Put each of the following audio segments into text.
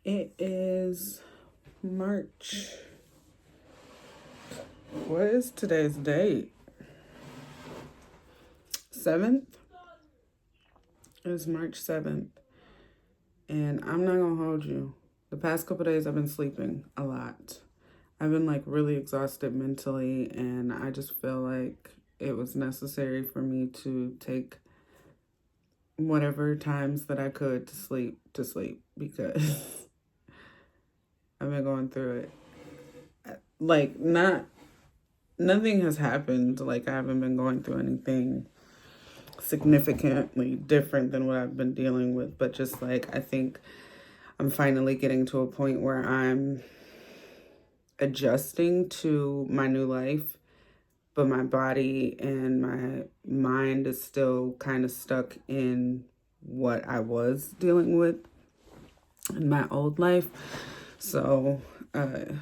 It is March. What is today's date? 7th? It is March 7th. And I'm not going to hold you. The past couple days I've been sleeping a lot. I've been like really exhausted mentally, and I just feel like it was necessary for me to take whatever times that I could to sleep because I've been going through it. Like, nothing has happened. Like, I haven't been going through anything significantly different than what I've been dealing with, but just like I think I'm finally getting to a point where I'm adjusting to my new life, but my body and my mind is still kind of stuck in what I was dealing with in my old life. So, when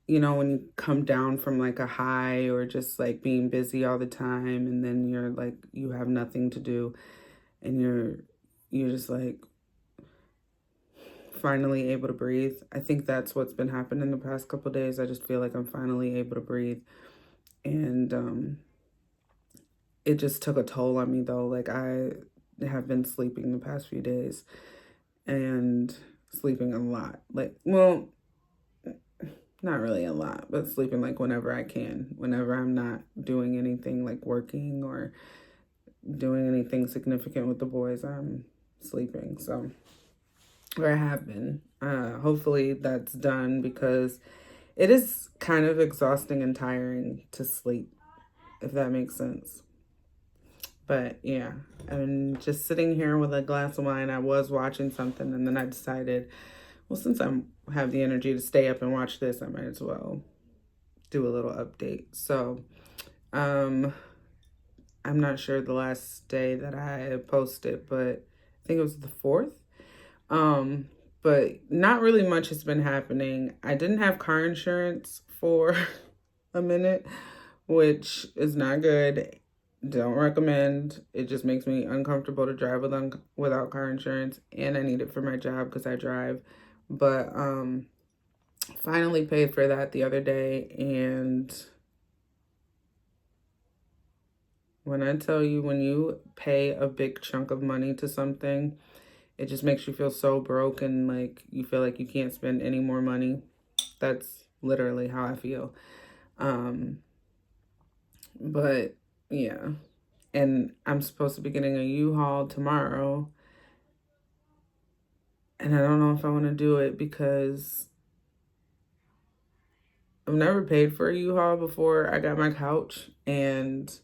you come down from like a high or just like being busy all the time, and then you're like, you have nothing to do, and you're just like finally able to breathe. I think that's what's been happening the past couple of days. I just feel like I'm finally able to breathe. And it just took a toll on me though. Like, I have been sleeping the past few days and sleeping a lot. Like, well, not really a lot, but sleeping like whenever I can, whenever I'm not doing anything like working or doing anything significant with the boys, I'm sleeping. So, or I have been. Hopefully that's done because it is kind of exhausting and tiring to sleep, if that makes sense. But yeah, I'm just sitting here with a glass of wine. I was watching something, and then I decided, well, since I have the energy to stay up and watch this, I might as well do a little update. So, I'm not sure the last day that I posted, but I think it was the 4th. But not really much has been happening. I didn't have car insurance for a minute, which is not good. Don't recommend. It just makes me uncomfortable to drive without car insurance, and I need it for my job because I drive. But finally paid for that the other day, and when I tell you, when you pay a big chunk of money to something, it just makes you feel so broke, and like you feel like you can't spend any more money. That's literally how I feel. But yeah. And I'm supposed to be getting a U-Haul tomorrow. And I don't know if I want to do it because I've never paid for a U-Haul before I got my couch, and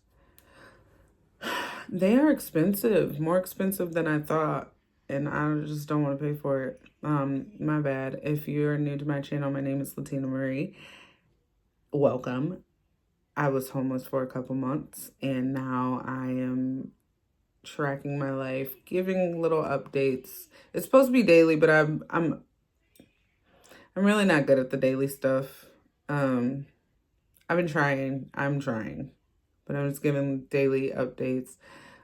they are expensive, more expensive than I thought. And I just don't want to pay for it. My bad. If you're new to my channel, my name is Latina Marie. Welcome. I was homeless for a couple months, and now I am tracking my life, giving little updates. It's supposed to be daily, but I'm really not good at the daily stuff. I've been trying. I'm trying. But I'm just giving daily updates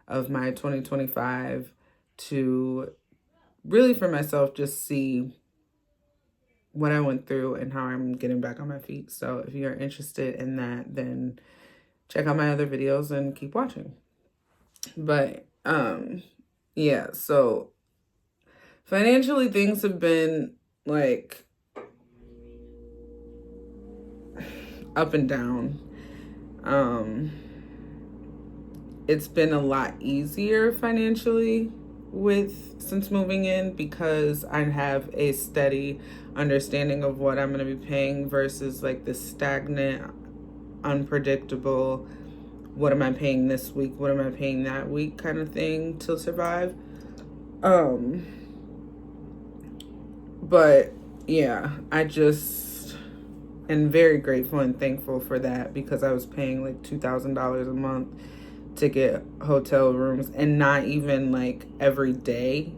of my 2025 to really for myself just see what I went through and how I'm getting back on my feet. So if you're interested in that, then check out my other videos and keep watching. But yeah, so financially things have been like up and down. It's been a lot easier financially since moving in because I have a steady understanding of what I'm going to be paying versus like the stagnant, unpredictable, what am I paying this week, what am I paying that week kind of thing to survive. But yeah, I just am very grateful and thankful for that because I was paying like $2,000 a month to get hotel rooms, and not even like every day.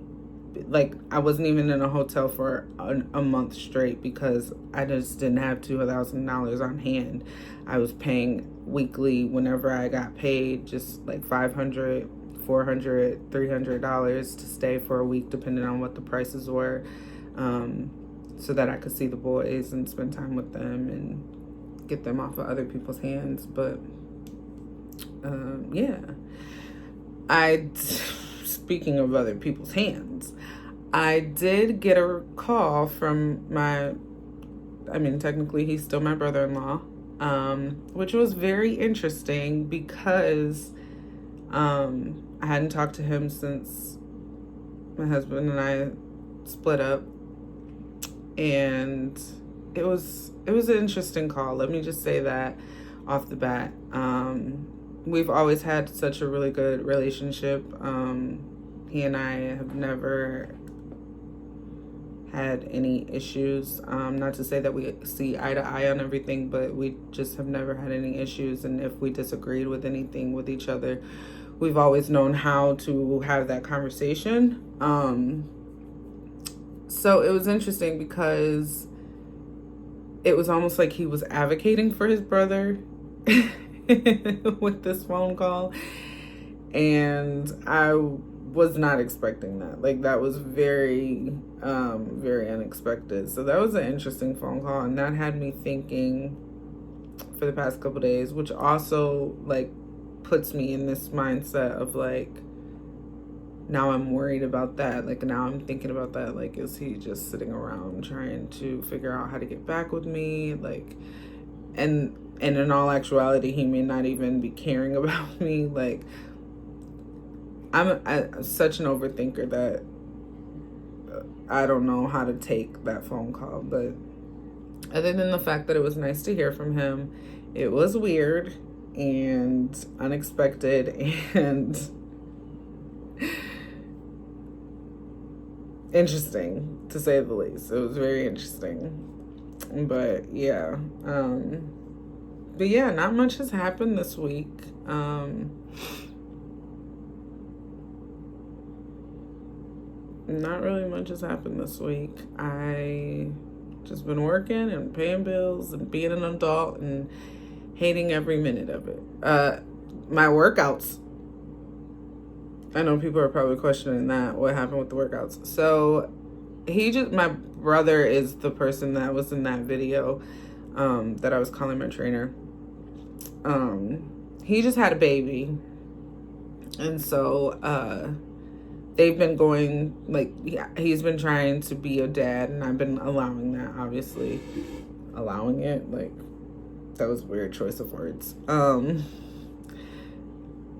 Like, I wasn't even in a hotel for a month straight because I just didn't have $2,000 on hand. I was paying weekly whenever I got paid, just like $500, $400, $300 to stay for a week, depending on what the prices were. so that I could see the boys and spend time with them and get them off of other people's hands. But yeah, speaking of other people's hands, I did get a call from technically he's still my brother-in-law, which was very interesting because I hadn't talked to him since my husband and I split up, and it was an interesting call. Let me just say that off the bat. We've always had such a really good relationship. He and I have never had any issues. Not to say that we see eye to eye on everything, but we just have never had any issues. And if we disagreed with anything with each other, we've always known how to have that conversation. So it was interesting because it was almost like he was advocating for his brother with this phone call. And I was not expecting that. Like, that was very, very unexpected. So that was an interesting phone call. And that had me thinking for the past couple days, which also, like, puts me in this mindset of, like, now I'm worried about that. Like, now I'm thinking about that. Like, is he just sitting around trying to figure out how to get back with me? Like, and in all actuality, he may not even be caring about me. Like, I'm such an overthinker that I don't know how to take that phone call. But other than the fact that it was nice to hear from him, it was weird and unexpected and interesting, to say the least. It was very interesting. But yeah. But yeah, not much has happened this week. Not really much has happened this week. I just been working and paying bills and being an adult and hating every minute of it. My workouts. I know people are probably questioning that. What happened with the workouts? So my brother is the person that was in that video that I was calling my trainer. He just had a baby. And so they've been going, like, he's been trying to be a dad, and I've been allowing that, obviously. Allowing it, like, that was a weird choice of words. I've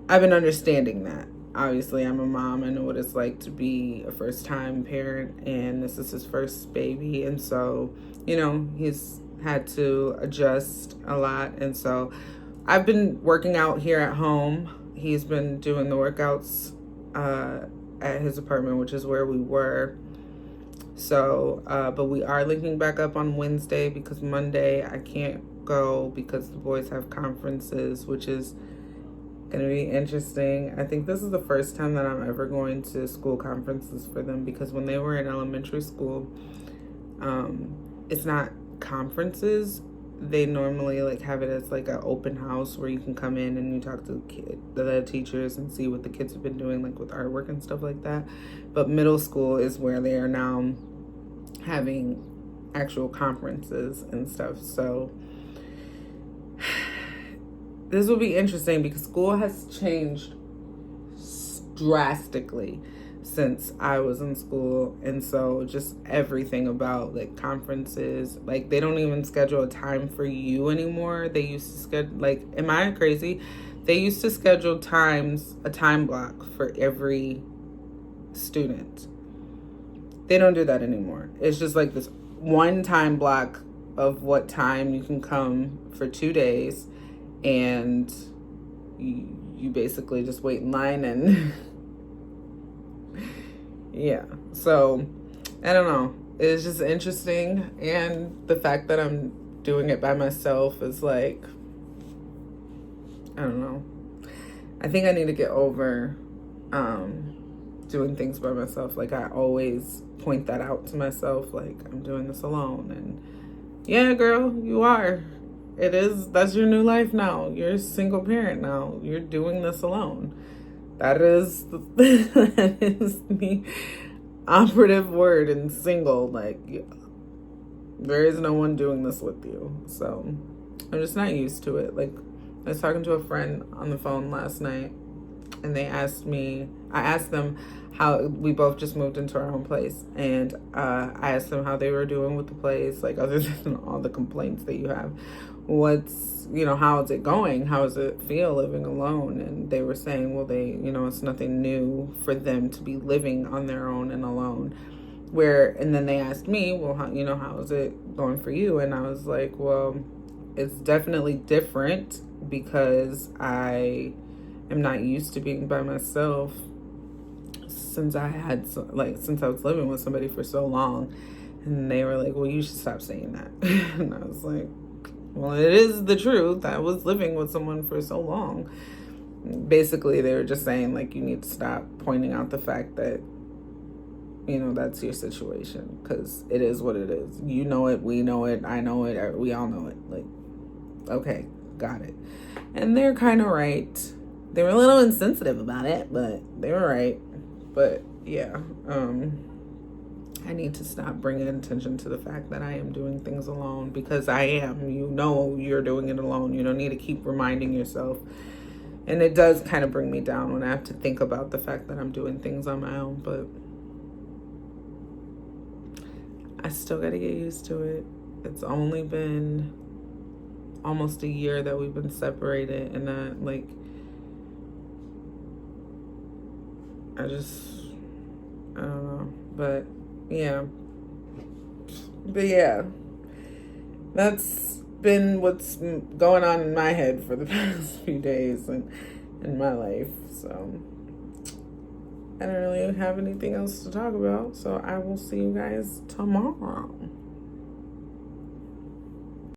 been understanding that. Obviously, I'm a mom. I know what it's like to be a first-time parent, and this is his first baby. And so, you know, he's had to adjust a lot. And so I've been working out here at home. He's been doing the workouts at his apartment, which is where we were. So, but we are linking back up on Wednesday because Monday I can't go because the boys have conferences, which is going to be interesting. I think this is the first time that I'm ever going to school conferences for them, because when they were in elementary school, it's not conferences. They normally like have it as like an open house where you can come in and you talk to the teachers and see what the kids have been doing, like with artwork and stuff like that. But middle school is where they are now having actual conferences and stuff. So this will be interesting because school has changed drastically since I was in school. And so just everything about like conferences, like they don't even schedule a time for you anymore. They used to schedule, like, am I crazy? They used to schedule a time block for every student. They don't do that anymore. It's just like this one time block of what time you can come for 2 days, and you basically just wait in line and yeah. So I don't know, it's just interesting. And the fact that I'm doing it by myself is like, I don't know, I think I need to get over doing things by myself. Like, I always point that out to myself, like, I'm doing this alone. And yeah, girl, you are. That's your new life now. You're a single parent now. You're doing this alone. That is the operative word in single. Like, There is no one doing this with you. So I'm just not used to it. Like, I was talking to a friend on the phone last night, and I asked them how we both just moved into our own place. And I asked them how they were doing with the place, like, other than all the complaints that you have. How is it going? How does it feel living alone? And they were saying, well, it's nothing new for them to be living on their own and alone. And then they asked me, well, how is it going for you? And I was like, well, it's definitely different because I am not used to being by myself since I was living with somebody for so long. And they were like, well, you should stop saying that. And I was like, well, it is the truth. I was living with someone for so long. Basically, they were just saying, like, you need to stop pointing out the fact that, that's your situation, because it is what it is. You know it, we know it, I know it, we all know it. Like, okay, got it. And they're kind of right. They were a little insensitive about it, but they were right. But yeah, I need to stop bringing attention to the fact that I am doing things alone, because I am. You're doing it alone. You don't need to keep reminding yourself. And it does kind of bring me down when I have to think about the fact that I'm doing things on my own, but I still got to get used to it. It's only been almost a year that we've been separated, and I don't know, but yeah, that's been what's going on in my head for the past few days and in my life. So I don't really have anything else to talk about, so I will see you guys tomorrow.